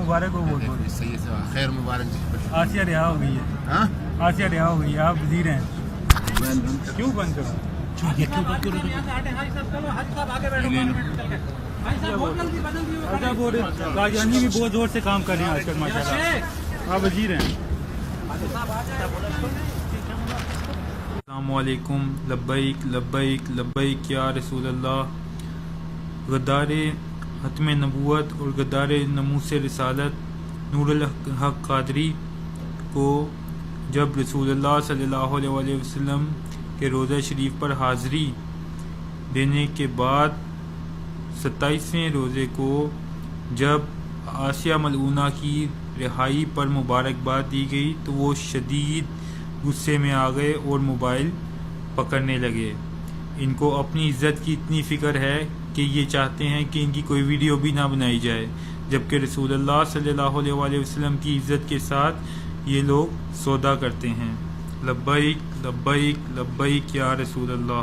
مبارک ہو بہت بہت. صحیح سے خیر مبارک. آسیہ رہا ہو گئی ہے. ہاں آسیہ رہا ہو گئی ہے. آپ وزیر ہیں. کیوں بند کرو؟ قادیانی بھی بہت زور سے کام کر رہے ہیں آج کل ماشاء اللہ. آپ وزیر ہیں. السلام علیکم. لبیک لبیک لبیک یا رسول اللہ. غدار ختم نبوت اور غدار ناموس رسالت نور الحق قادری کو جب رسول اللہ صلی اللہ علیہ وسلم کے روضہ شریف پر حاضری دینے کے بعد 27ویں روزے کو جب آسیہ ملعونہ کی رہائی پر مبارکباد دی گئی تو وہ شدید غصے میں آ گئے اور موبائل پکڑنے لگے. ان کو اپنی عزت کی اتنی فکر ہے کہ یہ چاہتے ہیں کہ ان کی کوئی ویڈیو بھی نہ بنائی جائے، جبکہ رسول اللہ صلی اللہ علیہ وسلم کی عزت کے ساتھ یہ لوگ سودا کرتے ہیں. لبیک لبیک لبیک یا رسول اللہ.